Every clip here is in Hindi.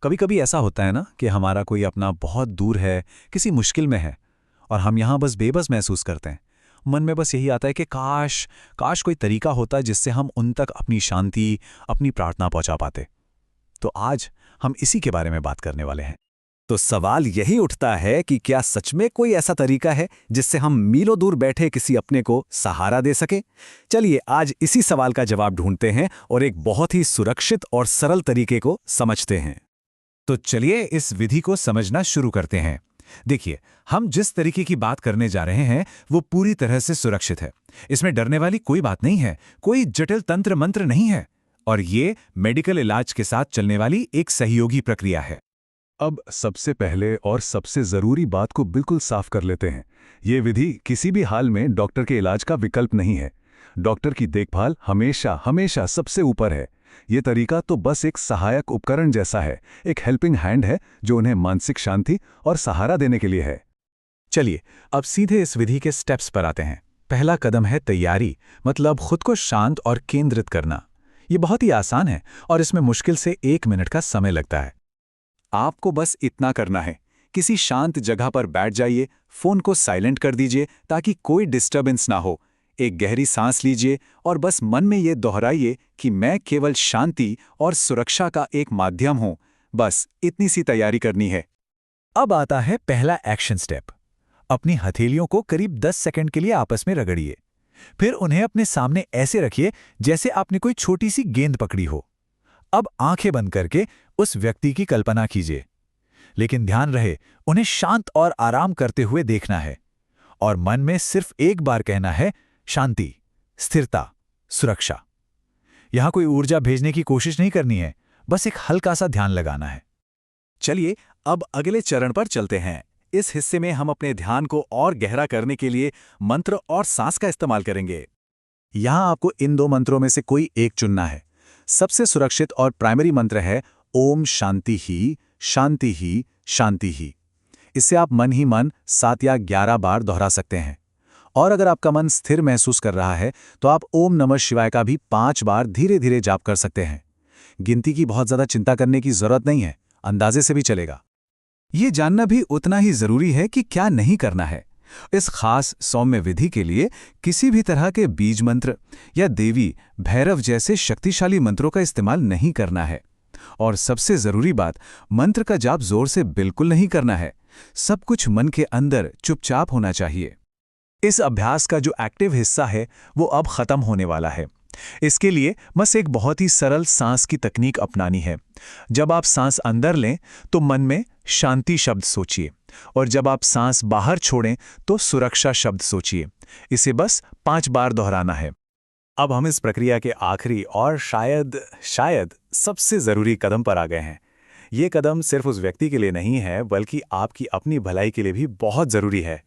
कभी कभी ऐसा होता है ना कि हमारा कोई अपना बहुत दूर है, किसी मुश्किल में है, और हम यहाँ बस बेबस महसूस करते हैं। मन में बस यही आता है कि काश काश कोई तरीका होता जिससे हम उन तक अपनी शांति, अपनी प्रार्थना पहुंचा पाते। तो आज हम इसी के बारे में बात करने वाले हैं। तो सवाल यही उठता है कि क्या सच में कोई ऐसा तरीका है जिससे हम मीलों दूर बैठे किसी अपने को सहारा दे सके। चलिए आज इसी सवाल का जवाब ढूंढते हैं और एक बहुत ही सुरक्षित और सरल तरीके को समझते हैं। तो चलिए इस विधि को समझना शुरू करते हैं। देखिए, हम जिस तरीके की बात करने जा रहे हैं वो पूरी तरह से सुरक्षित है। इसमें डरने वाली कोई बात नहीं है, कोई जटिल तंत्र मंत्र नहीं है, और ये मेडिकल इलाज के साथ चलने वाली एक सहयोगी प्रक्रिया है। अब सबसे पहले और सबसे ज़रूरी बात को बिल्कुल साफ कर लेते हैं। ये विधि किसी भी हाल में डॉक्टर के इलाज का विकल्प नहीं है। डॉक्टर की देखभाल हमेशा हमेशा सबसे ऊपर है। ये तरीका तो बस एक सहायक उपकरण जैसा है, एक हेल्पिंग हैंड है जो उन्हें मानसिक शांति और सहारा देने के लिए है। चलिए अब सीधे इस विधि के स्टेप्स पर आते हैं। पहला कदम है तैयारी, मतलब खुद को शांत और केंद्रित करना। ये बहुत ही आसान है और इसमें मुश्किल से 1 मिनट का समय लगता है। आपको बस इतना करना है, किसी शांत जगह पर बैठ जाइए, फोन को साइलेंट कर दीजिए ताकि कोई डिस्टर्बेंस ना हो। एक गहरी सांस लीजिए और बस मन में ये दोहराइए कि मैं केवल शांति और सुरक्षा का एक माध्यम हूं। बस इतनी सी तैयारी करनी है। अब आता है पहला एक्शन स्टेप। अपनी हथेलियों को करीब 10 सेकंड के लिए आपस में रगड़िए। फिर उन्हें अपने सामने ऐसे रखिए जैसे आपने कोई छोटी सी गेंद पकड़ी हो। अब आंखें बंद करके उस व्यक्ति की कल्पना कीजिए, लेकिन ध्यान रहे उन्हें शांत और आराम करते हुए देखना है, और मन में सिर्फ एक बार कहना है, शांति, स्थिरता, सुरक्षा। यहां कोई ऊर्जा भेजने की कोशिश नहीं करनी है, बस एक हल्का सा ध्यान लगाना है। चलिए अब अगले चरण पर चलते हैं। इस हिस्से में हम अपने ध्यान को और गहरा करने के लिए मंत्र और सांस का इस्तेमाल करेंगे। यहां आपको इन 2 मंत्रों में से कोई एक चुनना है। सबसे सुरक्षित और प्राइमरी मंत्र है ओम शांति ही, शांति ही, शांति ही। इसे आप मन ही मन 7 या 11 बार दोहरा सकते हैं। और अगर आपका मन स्थिर महसूस कर रहा है तो आप ओम नमः शिवाय का भी 5 बार धीरे धीरे जाप कर सकते हैं। गिनती की बहुत ज्यादा चिंता करने की जरूरत नहीं है, अंदाजे से भी चलेगा। ये जानना भी उतना ही जरूरी है कि क्या नहीं करना है। इस खास सौम्य विधि के लिए किसी भी तरह के बीज मंत्र या देवी, भैरव जैसे शक्तिशाली मंत्रों का इस्तेमाल नहीं करना है। और सबसे जरूरी बात, मंत्र का जाप जोर से बिल्कुल नहीं करना है। सब कुछ मन के अंदर चुपचाप होना चाहिए। इस अभ्यास का जो एक्टिव हिस्सा है वो अब खत्म होने वाला है। इसके लिए बस एक बहुत ही सरल सांस की तकनीक अपनानी है। जब आप सांस अंदर लें तो मन में शांति शब्द सोचिए, और जब आप सांस बाहर छोड़ें तो सुरक्षा शब्द सोचिए। इसे बस 5 बार दोहराना है। अब हम इस प्रक्रिया के आखिरी और शायद सबसे जरूरी कदम पर आ गए हैं। ये कदम सिर्फ उस व्यक्ति के लिए नहीं है, बल्कि आपकी अपनी भलाई के लिए भी बहुत जरूरी है।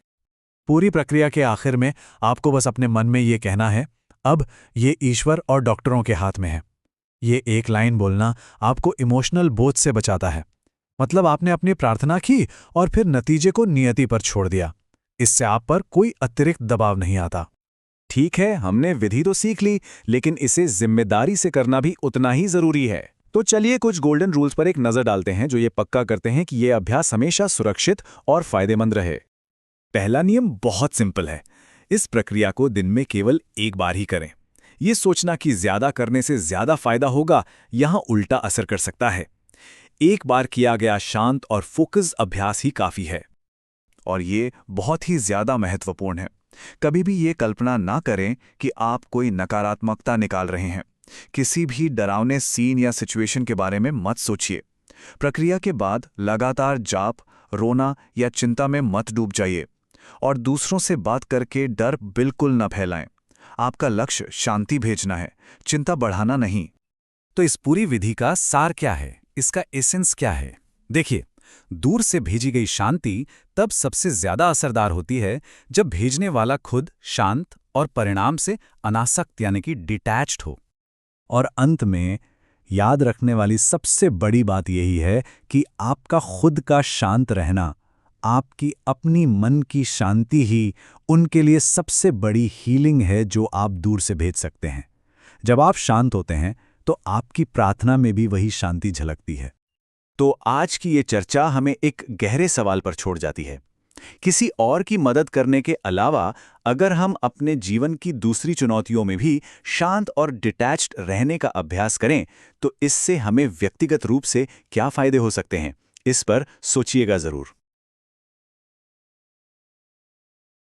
पूरी प्रक्रिया के आखिर में आपको बस अपने मन में ये कहना है, अब ये ईश्वर और डॉक्टरों के हाथ में है। ये एक लाइन बोलना आपको इमोशनल बोझ से बचाता है। मतलब आपने अपनी प्रार्थना की और फिर नतीजे को नियति पर छोड़ दिया। इससे आप पर कोई अतिरिक्त दबाव नहीं आता। ठीक है, हमने विधि तो सीख ली, लेकिन इसे जिम्मेदारी से करना भी उतना ही जरूरी है। तो चलिए कुछ गोल्डन रूल्स पर एक नजर डालते हैं जो ये पक्का करते हैं कि ये अभ्यास हमेशा सुरक्षित और फायदेमंद रहे। पहला नियम बहुत सिंपल है, इस प्रक्रिया को दिन में केवल एक बार ही करें। ये सोचना कि ज्यादा करने से ज्यादा फायदा होगा, यहां उल्टा असर कर सकता है। एक बार किया गया शांत और फोकस अभ्यास ही काफी है। और ये बहुत ही ज्यादा महत्वपूर्ण है, कभी भी ये कल्पना ना करें कि आप कोई नकारात्मकता निकाल रहे हैं। किसी भी डरावने सीन या सिचुएशन के बारे में मत सोचिए। प्रक्रिया के बाद लगातार जाप, रोना या चिंता में मत डूब जाइए, और दूसरों से बात करके डर बिल्कुल न फैलाएं। आपका लक्ष्य शांति भेजना है, चिंता बढ़ाना नहीं। तो इस पूरी विधि का सार क्या है, इसका एसेंस क्या है? देखिए, दूर से भेजी गई शांति तब सबसे ज्यादा असरदार होती है जब भेजने वाला खुद शांत और परिणाम से अनासक्त यानी कि डिटैच्ड हो। और अंत में याद रखने वाली सबसे बड़ी बात यही है कि आपका खुद का शांत रहना, आपकी अपनी मन की शांति ही उनके लिए सबसे बड़ी हीलिंग है जो आप दूर से भेज सकते हैं। जब आप शांत होते हैं तो आपकी प्रार्थना में भी वही शांति झलकती है। तो आज की ये चर्चा हमें एक गहरे सवाल पर छोड़ जाती है। किसी और की मदद करने के अलावा अगर हम अपने जीवन की दूसरी चुनौतियों में भी शांत और डिटैच्ड रहने का अभ्यास करें, तो इससे हमें व्यक्तिगत रूप से क्या फायदे हो सकते हैं, इस पर सोचिएगा जरूर।